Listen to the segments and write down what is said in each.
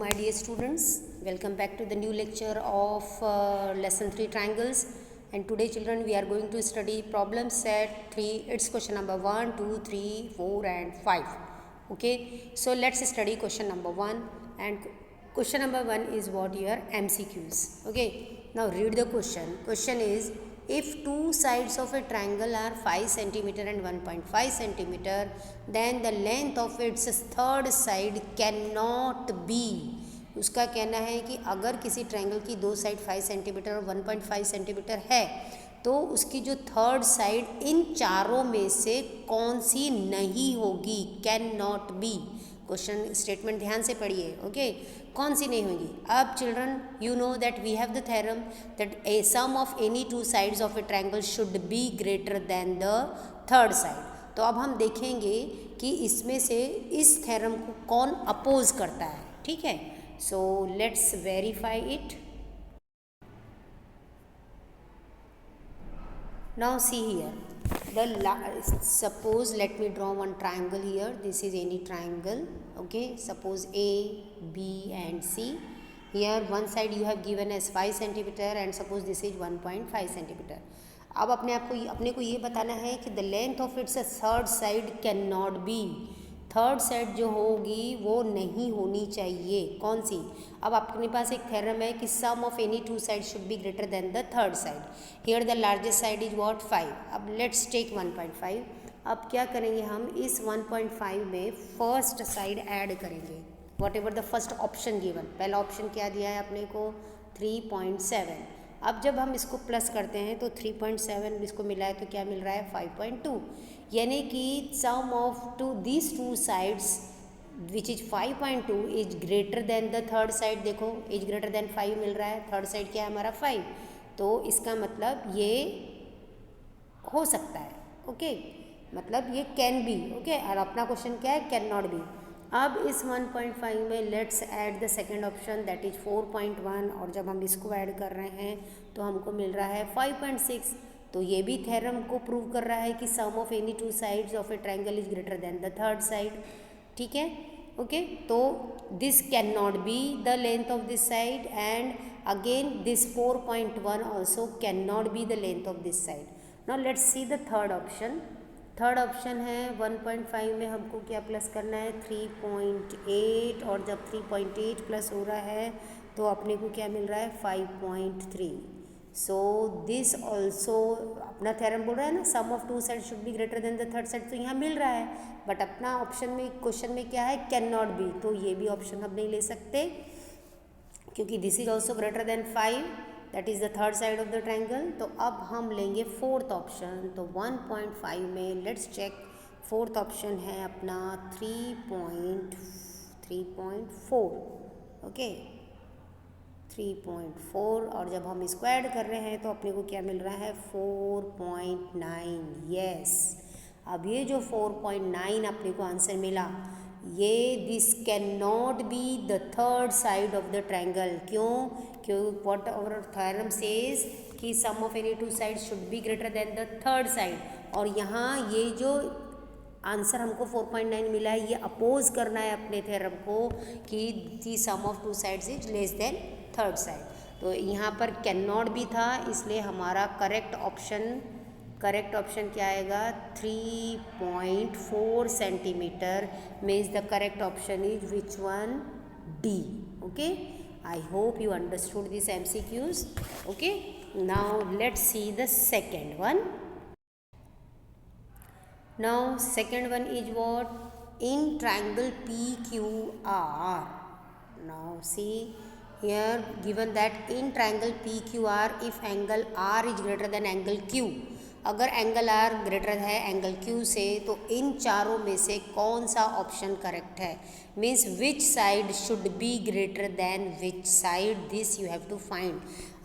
my dear students, welcome back to the new lecture of lesson 3 triangles. And today children we are going to study problem set 3. It's question number 1, 2, 3, 4 and 5. Okay, so let's study question number 1. And question number 1 is what your MCQs. Okay, now read the question. Question is, if two sides of a triangle are 5 centimeter and 1.5 centimeter, then the length of its third side cannot be. उसका कहना है कि अगर किसी triangle की दो side 5 centimetre और 1.5 centimetre है तो उसकी जो थर्ड साइड इन चारों में से कौन सी नहीं होगी, can not be. Question statement ध्यान से पढ़िए. ओके, कौन सी नहीं होगी. अब children you know that we have the theorem that a sum of any two sides of a triangle should be greater than the third side. तो अब हम देखेंगे कि इसमें से इस थ्योरम को कौन अपोज करता है. ठीक है, so let's verify it. Now see here, suppose let me draw one triangle here. This is any triangle. Okay, suppose A, B and C. Here one side you have given as 5 centimeter and suppose this is 1.5 centimeter. अब अपने को ये बताना है कि the length of its third side cannot be. Third side जो होगी वो नहीं होनी चाहिए. कौन सी. अब अपने पास एक थ्योरम है कि sum of any two side should be greater than the third side. Here the largest side is what 5. अब लेट्स टेक 1.5. अब क्या करेंगे, हम इस 1.5 में फर्स्ट साइड ऐड करेंगे. What ever the first option given. पहला ऑप्शन क्या दिया है अपने को 3.7. अब जब हम इसको प्लस करते हैं तो 3.7 इसको मिला है तो क्या मिल रहा है 5.2. यानी कि sum of these two sides which is 5.2 is greater than the third side. देखो इज ग्रेटर देन 5 मिल रहा है. थर्ड साइड क्या है हमारा 5. तो इसका मतलब ये हो सकता है. ओके, मतलब ये कैन बी. ओके, और अपना क्वेश्चन क्या है, कैन नॉट बी. अब इस 1.5 में let's add the second option that is 4.1 और जब हम इसको ऐड कर रहे हैं तो हमको मिल रहा है 5.6. तो ये भी थ्योरम को प्रूव कर रहा है कि sum of any two sides of a triangle is greater than the third side. ठीक है. ओके, तो this can not be the length of this side and again this 4.1 also can not be the length of this side. Now let's see the third option. Third option है 1.5 में हमको क्या plus करना है 3.8 और जब 3.8 plus हो रहा है तो अपने को क्या मिल रहा है 5.3. सो दिस ऑल्सो अपना थ्योरम बोल रहा है ना sum of two side should be greater than the third side. तो यहाँ मिल रहा है बट अपना ऑप्शन में क्वेश्चन में क्या है कैन नॉट बी. तो ये भी ऑप्शन हम नहीं ले सकते क्योंकि this is also greater than 5 that is the third side of the triangle. तो अब हम लेंगे फोर्थ ऑप्शन. तो 1.5 में लेट्स चेक. फोर्थ ऑप्शन है अपना 3.4. ओके, 3.4 और जब हम इसको ऐड कर रहे हैं तो अपने को क्या मिल रहा है 4.9. यस, अब ये जो 4.9 अपने को आंसर मिला ये this can not be the third side of the triangle. क्यों व्हाट आवर थ्योरम सेज कि sum of any two side should be greater than the third side. और यहाँ ये जो आंसर हमको 4.9 मिला है ये अपोज करना है अपने थ्योरम को कि the sum of two sides is less than third side. तो यहाँ पर कैन नॉट भी था इसलिए हमारा करेक्ट ऑप्शन क्या आएगा 3.4 centimetre. Means the correct option is which one, D. Okay, I hope you understood this MCQs. Okay, now let's see the second one. Now second one is what, in triangle PQR. Now see here given that in triangle PQR if angle R is greater than angle Q. अगर angle R greater है angle Q से तो इन चारों में से कौन सा ऑप्शन करेक्ट है. Means which side should be greater than which side, this you have to find.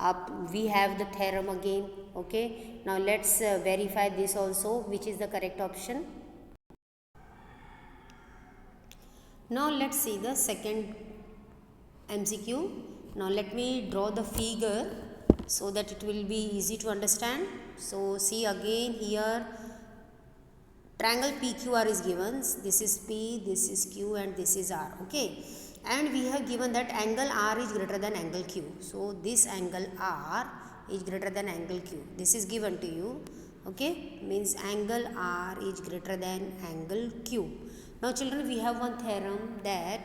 अब we have the theorem again. Okay, now let's verify this also which is the correct option. Now let's see the second MCQ. Now let me draw the figure so that it will be easy to understand. So see again here triangle PQR is given. This is P, this is Q and this is R. Okay, and we have given that angle R is greater than angle Q. So this angle R is greater than angle Q. This is given to you. Okay, means angle R is greater than angle Q. Now children, we have one theorem that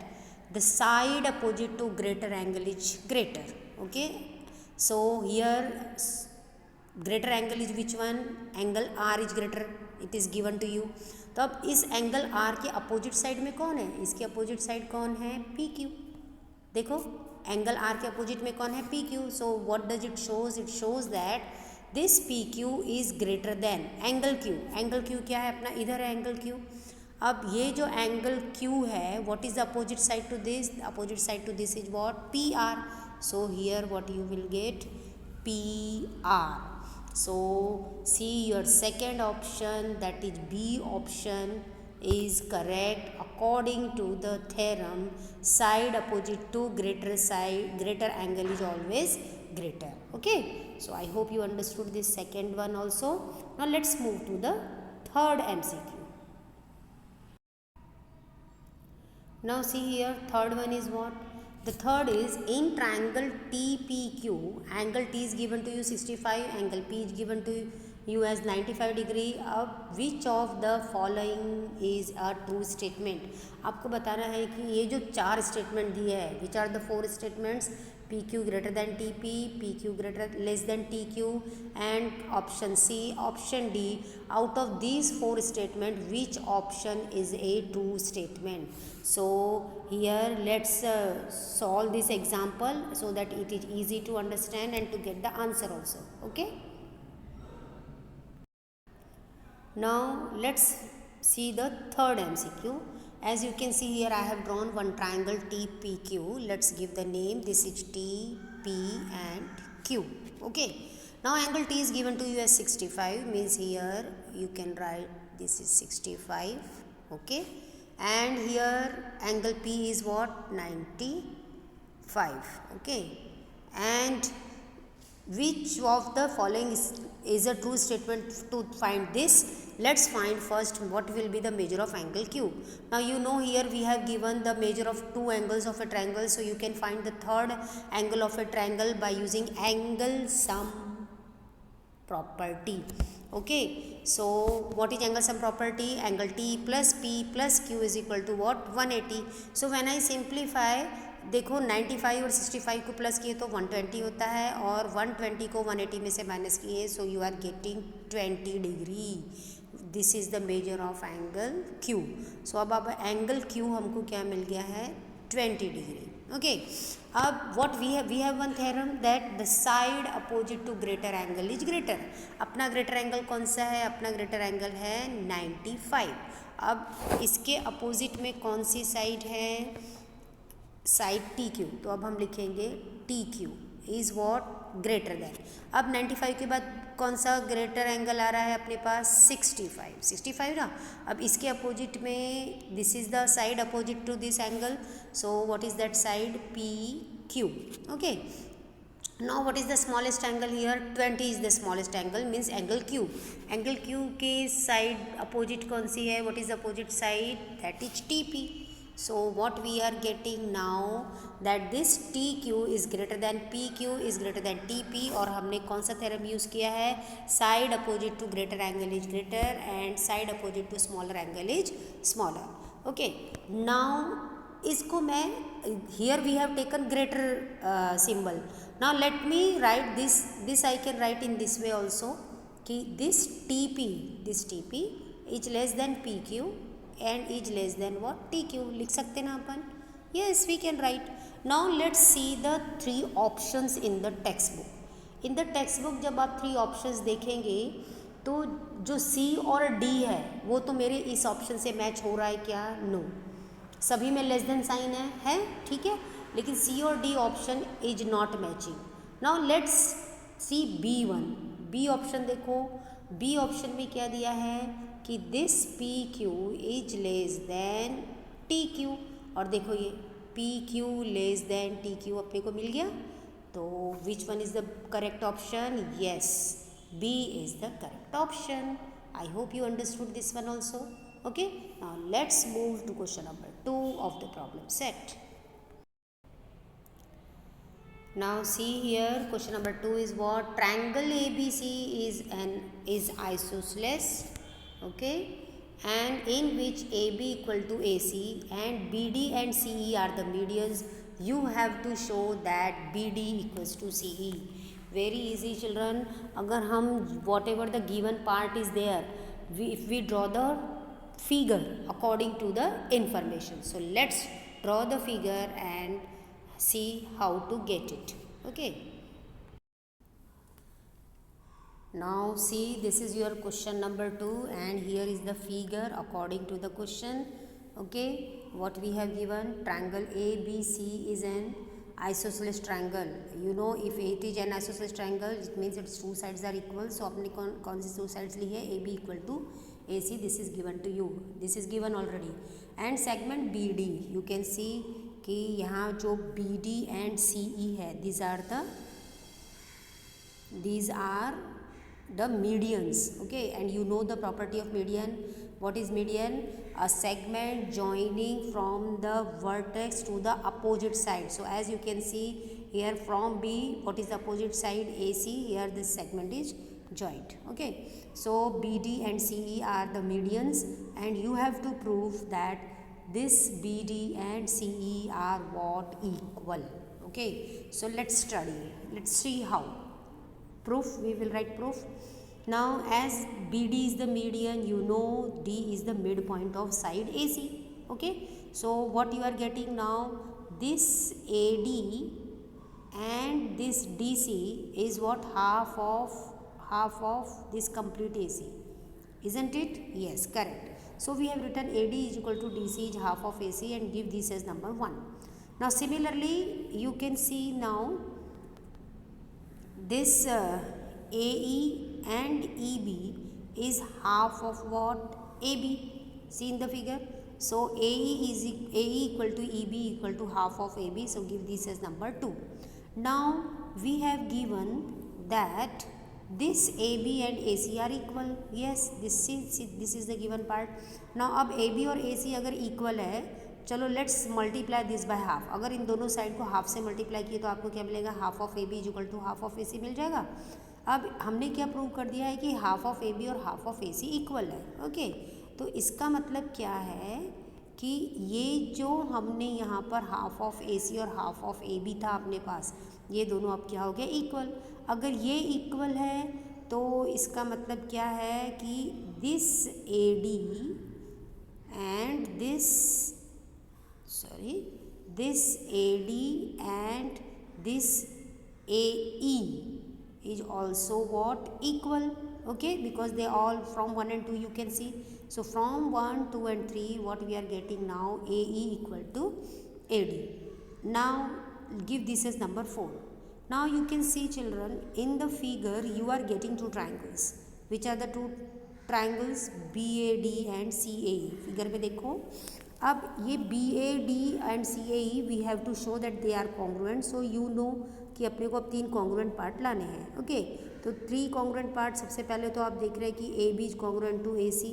the side opposite to greater angle is greater. Okay, so here greater angle is which one? Angle R is greater, it is given to you. तो अब इस angle are के opposite side में कौन है? इसके opposite side कौन है? P Q. देखो एंगल आर के अपोजिट में कौन है? P Q. So what does it shows? It shows that this P Q is greater then angle Q. Angle Q क्या है अपना? इधर है एंगल क्यू. अब ये जो एंगल क्यू है, what is the opposite side to this? Opposite side to this is what? P R. So here what you will get? P R. So see, your second option, that is B option, is correct according to the theorem side opposite to greater angle is always greater. Okay, so I hope you understood this second one also. Now let's move to the third MCQ. Now see here, third one is what? The third is in triangle TPQ, angle T is given to you 65, angle P is given to you as 95 degree. अब which of the following is a true statement? आपको बताना है कि ये जो 4 statement दिए है, which are the 4 statements? PQ greater than TP, PQ greater less than TQ, and option C, option D. Out of these 4 statements, which option is a true statement? So here let's solve this example so that it is easy to understand and to get the answer also. Okay, now let's see the third MCQ. As you can see here, I have drawn one triangle TPQ. Let's give the name. This is T, P and Q. Okay, now angle T is given to you as 65, means here you can write this is 65. Okay, and here angle P is what? 95. Okay, and which of the following is a true statement? To find this, let's find first what will be the measure of angle Q. Now you know here we have given the measure of 2 angles of a triangle, so you can find the third angle of a triangle by using angle sum property. Okay, so what is angle sum property? Angle T plus P plus Q is equal to what? 180. So when I simplify, देखो 95 और 65 को plus किए तो 120 होता है, और 120 को 180 में से माइनस किए, so you are getting 20 degree. This is the measure of angle Q. So अब एंगल Q हमको क्या मिल गया है? 20 डिग्री. ओके, अब what we have one theorem that the side opposite to greater angle is greater. अपना greater angle कौन सा है? अपना ग्रेटर एंगल है 95. अब इसके अपोजिट में कौन सी साइड है? Side TQ. तो अब हम लिखेंगे TQ is what? Greater than. अब 95 के बाद कौन सा ग्रेटर एंगल आ रहा है अपने पास? 65 ना. अब इसके अपोजिट में this is the side opposite to this angle, so what is that side? PQ. Okay, now what is the smallest angle here? 20 is the smallest angle, means angle Q. Angle Q के side opposite कौन सी है? What is opposite side? That is TP. So what we are getting now that this TQ is greater than PQ is greater than TP. और हमने कौन सा theorem use किया है? Side opposite to greater angle is greater and side opposite to smaller angle is smaller. Okay, now इसको मैं here we have taken greater symbol. Now let me write this I can write in this way also कि this TP is less than PQ and is less than what? TQ. लिख सकते ना अपन? Yes, we can write. Now let's see the 3 options in the textbook. In the textbook जब आप 3 options देखेंगे तो जो C और D है वो तो मेरे इस ऑप्शन से मैच हो रहा है क्या? No. सभी में लेस देन साइन है ठीक है, लेकिन C और D option is not matching. Now let's C B1. B option देखो, B ऑप्शन में क्या दिया है कि this PQ is less then TQ. और देखो ये PQ लेस देन TQ अपने को मिल गया. तो which one is the correct option? Yes, B is the correct option. I hope you understood this one also. Okay, now let's move to question number 2 of the problem set. Now see here, question number 2 is what? Triangle ABC is isosceles, okay, and in which AB equal to AC and BD and CE are the medians. You have to show that BD equals to CE. Very easy children. अगर हम whatever the given part is there, if we draw the figure according to the information. So let's draw the figure and see how to get it. Okay, now see, this is your question number 2 and here is the figure according to the question. Okay, what we have given, triangle ABC is an isosceles triangle. You know, if it is an isosceles triangle, it means its two sides are equal. So अपने कौन सी two sides ली है? AB equal to AC. This is given to you. This is given already. And segment BD, you can see कि यहाँ जो BD and CE है, these are the medians. Okay, and you know the property of median. What is median? A segment joining from the vertex to the opposite side. So as you can see here, from B, what is the opposite side? AC. Here this segment is joined. Okay, so BD and CE are the medians and you have to prove that this BD and CE are what? Equal. Okay, so let's study. Let's see how. Proof, we will write proof. Now as BD is the median, you know D is the midpoint of side AC. Okay, so what you are getting now, this AD and this DC is what? Half of this complete AC, isn't it? Yes, correct. So we have written AD is equal to DC is half of AC and give this as number 1. Now similarly you can see now this AE and EB is half of what? AB. See in the figure. So AE equal to EB equal to half of AB. So give this as number 2. Now we have given that this AB and AC are equal. Yes, this is the given part. Now अब AB और AC अगर equal है, चलो let's multiply this by half. अगर इन दोनों side को half से multiply किए तो आपको क्या मिलेगा? Half of A B is equal to half of A C मिल जाएगा. अब हमने क्या प्रूव कर दिया है कि हाफ ऑफ ए बी और half of A C equal है. ओके, तो इसका मतलब क्या है कि ये जो हमने यहाँ पर हाफ ऑफ ए सी और हाफ ऑफ ए बी था अपने पास, ये दोनों अब क्या हो गया? इक्वल. अगर ये इक्वल है तो इसका मतलब क्या है कि this A D and this AD and this AE is also what? Equal. Okay, because they all from 1 and 2 you can see. So from 1, 2 and 3 what we are getting now? AE equal to AD. Now give this as number 4. Now you can see children, in the figure you are getting two triangles. Which are the two triangles? BAD and CAE. Figure में देखो, अब ये BAD and CAE we have to show that they are congruent. So you know कि अपने को अब 3 congruent part लाने हैं. ओके, तो 3 congruent part. सबसे पहले तो आप देख रहे हैं कि AB is congruent to AC.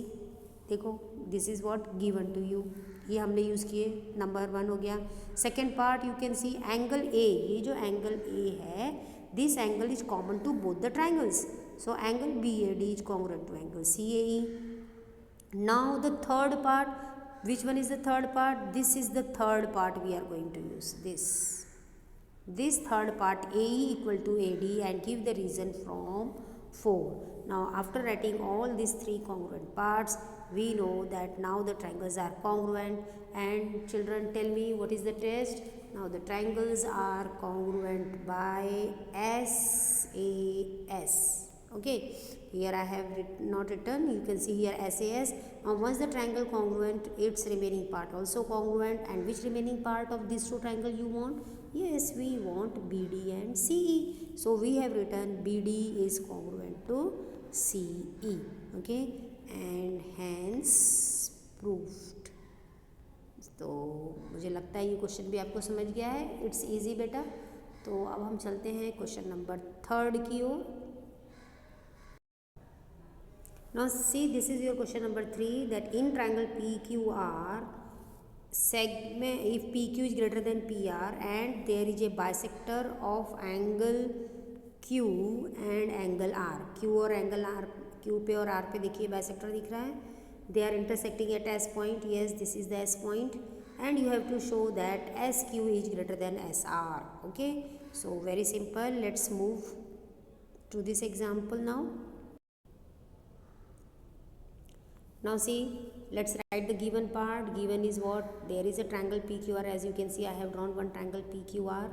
देखो, this is what given to you. ये हमने यूज़ किए, नंबर 1 हो गया. Second part you can see angle A. ये जो एंगल A है, this angle is common to both the triangles. So angle BAD is congruent to angle CAE. Now the third part, which one is the third part? This is the third part we are going to use. This third part, AE equal to AD, and give the reason from 4. Now after writing all these 3 congruent parts, we know that now the triangles are congruent. And children, tell me what is the test? Now the triangles are congruent by SAS. Okay, here I have not written, you can see here SAS. Now once the triangle congruent, its remaining part also congruent. And which remaining part of these two triangle you want? Yes, we want BD and CE. So we have written BD is congruent to CE. Okay, and hence proved. तो मुझे लगता है ये question भी आपको समझ गया है. इट्स इजी बेटा. तो अब हम चलते हैं क्वेश्चन नंबर 3 की ओर. Now see, this is your question number 3, that in triangle PQR segment if PQ is greater than PR and there is a bisector of angle Q and angle R. Q और angle R, Q पे और R पे देखिए bisector दिख रहा है. They are intersecting at S point. Yes, this is the S point, and you have to show that SQ is greater than SR. Okay, so very simple. Let's move to this example now. Now see, let's write the given part. Given is what? There is a triangle PQR. As you can see, I have drawn one triangle PQR.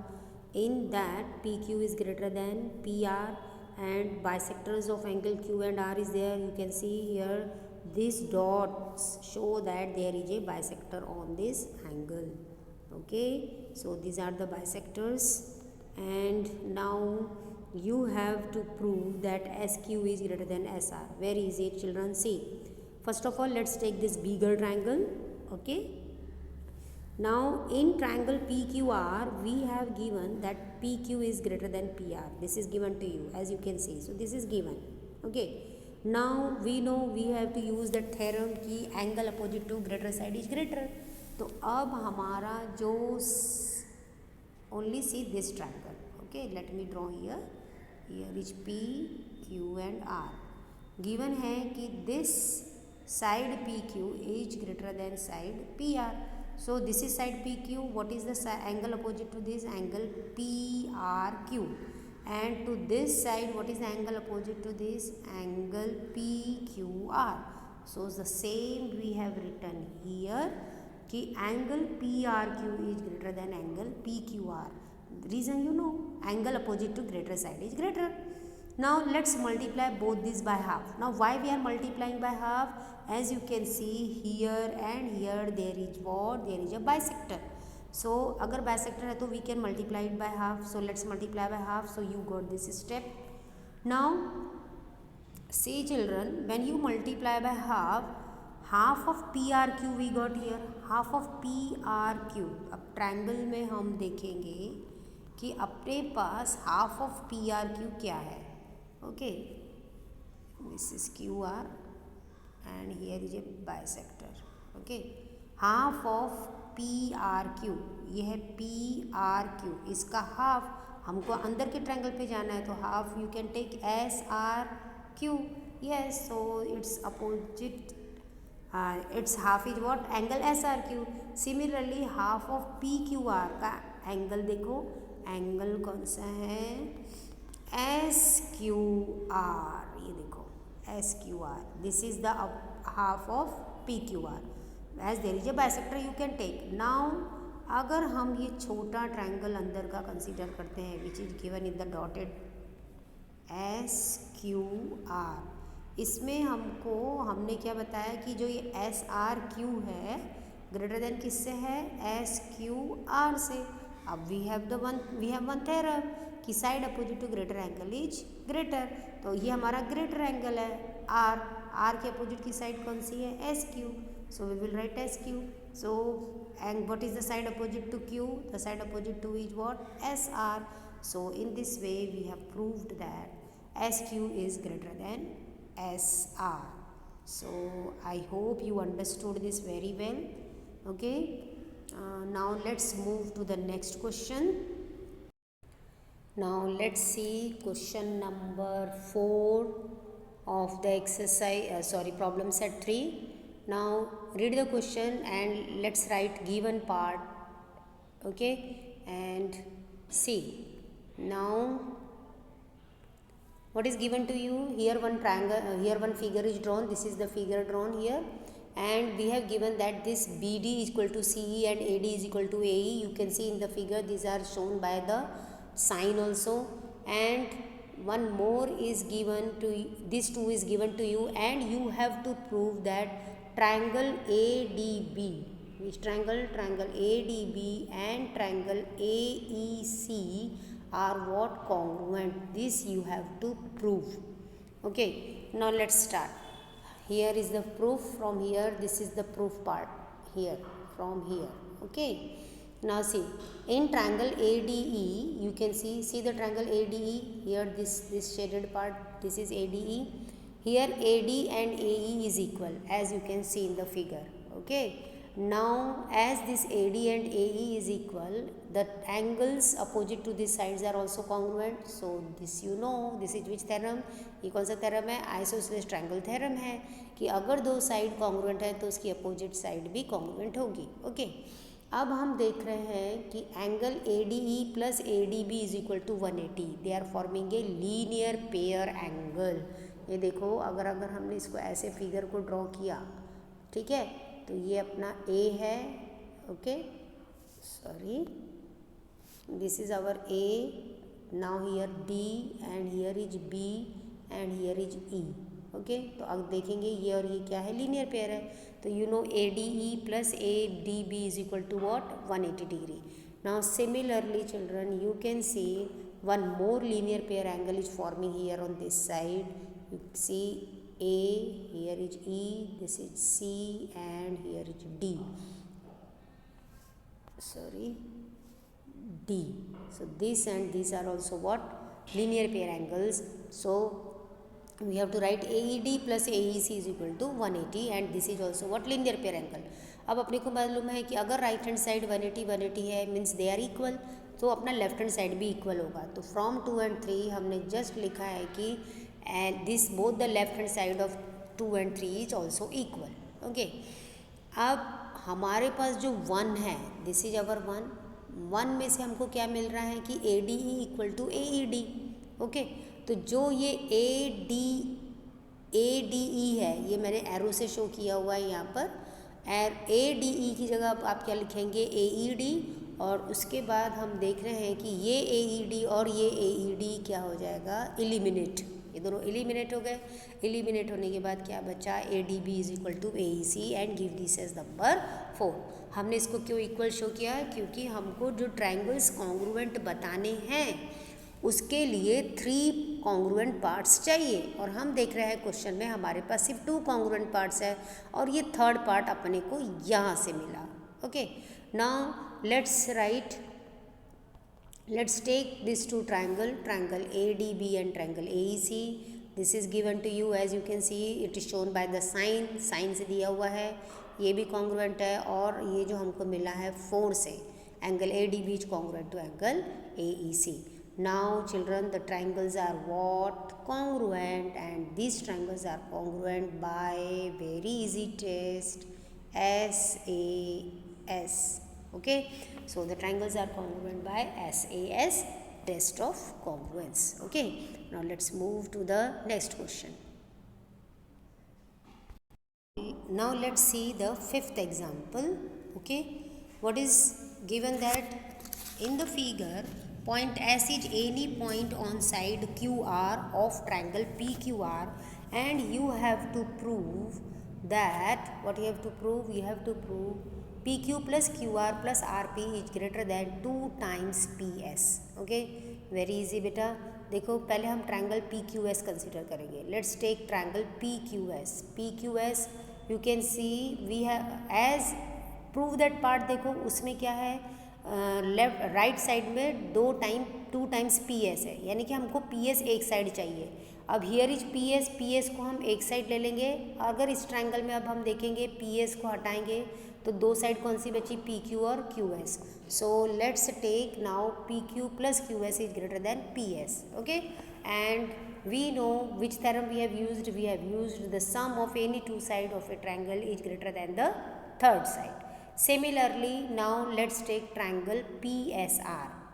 In that, PQ is greater than PR and bisectors of angle Q and R is there. You can see here, these dots show that there is a bisector on this angle. Okay, so these are the bisectors, and now you have to prove that SQ is greater than SR. Very easy, children. See, first of all, let's take this bigger triangle. Okay, now in triangle PQR we have given that PQ is greater than PR. This is given to you, as you can see. So this is given. Okay, now we know we have to use the theorem कि angle opposite to greater side is greater. तो अब हमारा जो only see this triangle. Okay, let me draw here. Here is P, Q and R. Given है कि this side PQ is greater than side PR. So this is side PQ. What is the angle opposite to this? Angle PRQ. And to this side, what is the angle opposite to this? Angle PQR. So the same we have written here कि angle PRQ is greater than angle PQR. Reason you know, angle opposite to greater side is greater. Now let's multiply both these by half. Now why we are multiplying by half? As you can see here and here there is what? There is a bisector. So अगर bisector है तो we can multiply it by half. So let's multiply by half. So you got this step. Now see children, when you multiply by half, half of PRQ we got here. Half of PRQ. अब triangle में हम देखेंगे कि अपने पास half of PRQ क्या है. Okay, this is QR and here is a bisector. Okay, half of PRQ, ये है PRQ, इसका half हमको अंदर के triangle पे जाना है तो half you can take SRQ. Yes, so its opposite, its half is what? Angle SRQ. Similarly, half of PQR का angle देखो, angle कौन सा है? SQR. ये देखो SQR. This is the half of PQR. As there is a bisector you can take. Now अगर हम ये छोटा ट्रायंगल अंदर का कंसीडर करते हैं which is given in the dotted SQR, इसमें हमने क्या बताया कि जो ये SRQ है ग्रेटर देन किससे है? SQR से. अब वी हैव वन थ्योरम कि side opposite to greater angle is greater. तो ये हमारा ग्रेटर एंगल है आर. आर के अपोजिट की साइड कौन सी है? SQ. So we will write SQ. So and what is the side opposite to Q? The side opposite to is what? SR. So in this way we have proved that SQ is greater than SR. So I hope you understood this very well. Okay, now let's move to the next question. Now let's see question number 4 of the exercise, problem set 3. Now read the question and let's write given part. Okay, and see now what is given to you. Here one triangle, here one figure is drawn. This is the figure drawn here, and we have given that this BD is equal to CE and AD is equal to AE. You can see in the figure these are shown by the sign also, and one more is given to you. This two is given to you, and you have to prove that triangle ADB, which triangle? Triangle ADB and triangle AEC are what? Congruent. This you have to prove. Okay, now let's start. Here is the proof. From here, this is the proof part here, from here. Okay, now see, in triangle ADE you can see the triangle ADE here, this shaded part, this is ADE. Here AD and AE is equal, as you can see in the figure. Okay, Now as this AD and AE is equal, the angles opposite to these sides are also congruent. So this you know, this is which theorem? ये कौन सा theorem है? Isosceles triangle theorem है कि अगर दो side congruent है तो उसकी अपोजिट साइड भी congruent होगी. ओके, अब हम देख रहे हैं कि angle ADE plus ADB is equal to 180. They are forming a linear pair angle. ये देखो, अगर हमने इसको ऐसे फिगर को ड्रॉ किया, ठीक है, तो ये अपना A है. Okay, sorry, this is our A. Now here D and here is B and here is E. Okay, तो अब देखेंगे ये और ये क्या है, लीनियर पेयर है. तो you know ADE plus ADB is equal to what, 180 degree. Now similarly children, you can see one more linear pair angle is forming here on this side. You see A, here is E, this is C and here is D. Sorry, D. So this and these are also what, linear pair angles. So we have to write AED plus AEC is equal to 180 and this is also what, linear pair angle. अब अपने को मालूम है कि अगर right hand side 180 है means they are equal, तो अपना लेफ्ट हैंड साइड भी इक्वल होगा. तो फ्रॉम 2 and 3 हमने जस्ट लिखा है कि and this both the left hand side of 2 and 3 is also equal. Okay, अब हमारे पास जो 1 है, दिस इज अवर 1 में से हमको क्या मिल रहा है कि ADE equal to AED. Okay, तो जो ये ADE है, ये मैंने एरो से शो किया हुआ है यहाँ पर. ADE की जगह आप क्या लिखेंगे, AED. और उसके बाद हम देख रहे हैं कि ये AED और ये AED क्या हो जाएगा, एलिमिनेट. ये दोनों एलिमिनेट हो गए. एलिमिनेट होने के बाद क्या बचा, ADB is equal to AEC and give this as number 4. हमने इसको क्यों इक्वल शो किया, क्योंकि हमको जो ट्रायंगल्स कॉन्ग्रुएंट बताने हैं उसके लिए 3 कॉन्ग्रुएंट पार्ट्स चाहिए. और हम देख रहे हैं क्वेश्चन में हमारे पास सिर्फ 2 कॉन्ग्रुएंट पार्ट्स है और ये थर्ड पार्ट अपने को यहाँ से मिला. Okay, now let's take these two triangle ADB and triangle AEC. this is given to you, as you can see it is shown by the sign से दिया हुआ है. ये भी congruent है और ये जो हमको मिला है 4 से, angle ADB is congruent to angle AEC. now children, the triangles are what, congruent, and these triangles are congruent by very easy test, SAS. okay, so the triangles are congruent by SAS, test of congruence. Okay, now let's move to the next question. Now let's see the 5th example. Okay, what is given that in the figure, point S is any point on side QR of triangle PQR, and you have to prove that, what you have to prove, you have to prove PQ plus QR plus RP is greater than 2 times PS. Okay, very easy बेटा. देखो, पहले हम triangle PQS consider करेंगे. Let's take triangle PQS. You can see we have as prove that part. देखो उसमें क्या है, left right side में 2 टाइम्स PS है, यानी कि हमको PS एक साइड चाहिए. अब हियर इज PS को हम एक साइड ले लेंगे. अगर इस ट्रायंगल में अब हम देखेंगे PS को हटाएंगे तो 2 साइड कौन सी बची, PQ और QS. So let's take now PQ plus QS is greater than PS. Okay, and we know which theorem we have used the sum of any 2 side of a triangle is greater than the third side. Similarly now let's take triangle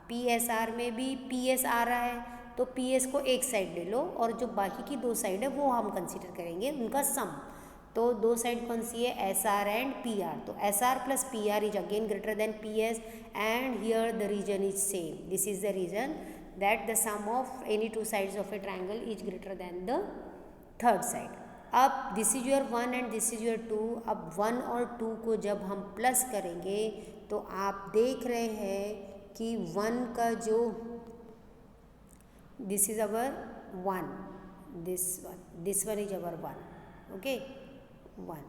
PSR में भी PS आ रहा है, तो PS को एक side ले लो और जो बाकी की 2 साइड है वो हम कंसिडर करेंगे उनका सम. तो 2 साइड कौन सी है, SR एंड PR. तो SR plus PR is again greater than PS and here the reason is same. This is the reason that the sum of any 2 sides of a triangle is greater than the third side. अब this is your 1 and this is your 2. अब 1 और 2 को जब हम plus करेंगे तो आप देख रहे हैं कि 1 का जो, this is our 1, this one is our 1. Okay, 1.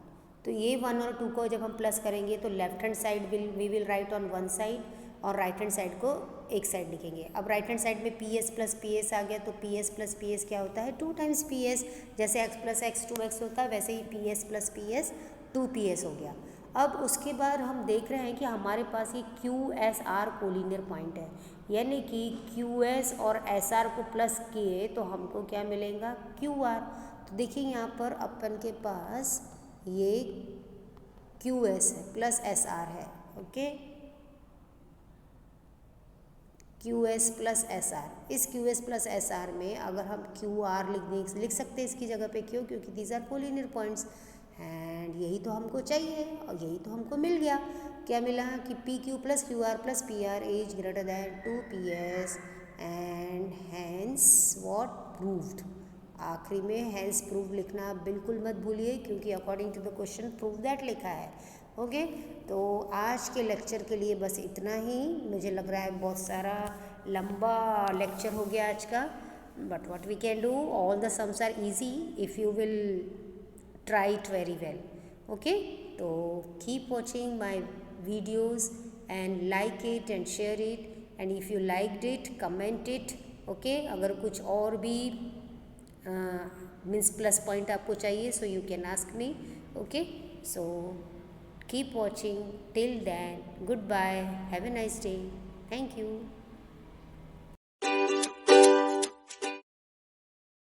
तो ये 1 और 2 को जब हम प्लस करेंगे तो left hand side we will write on 1 side और राइट हैंड साइड को एक साइड लिखेंगे. अब राइट हैंड साइड में PS प्लस PS आ गया, तो PS प्लस PS क्या होता है, 2 टाइम्स PS. जैसे x प्लस x 2x होता है, वैसे ही PS प्लस PS 2PS हो गया. अब उसके बाद हम देख रहे हैं कि हमारे पास ये QSR कोलिनियर पॉइंट है, यानी कि QS और SR को प्लस किए तो हमको क्या मिलेगा QR। तो देखिए यहाँ पर अपन के पास ये QS है प्लस SR है, ओके, QS प्लस SR। इस QS प्लस SR में अगर हम QR लिख सकते हैं इसकी जगह पे, क्यों, क्योंकि these are collinear points and यही तो हमको चाहिए और यही तो हमको मिल गया। क्या मिला कि PQ plus QR plus PR is greater than 2PS and hence what proved. आखिरी में हैंस प्रूव लिखना बिल्कुल मत भूलिए, क्योंकि according to the question prove that लिखा है, ओके। तो आज के लेक्चर के लिए बस इतना ही। मुझे लग रहा है बहुत सारा लंबा लेक्चर हो गया आज का, but what we can do, all the sums are easy if you will try it very well, okay. तो keep watching my videos and like it and share it, and if you liked it comment it, okay. अगर कुछ और भी means plus point आपको चाहिए, so you can ask me, okay. So keep watching. Till then, goodbye. Have a nice day. Thank you.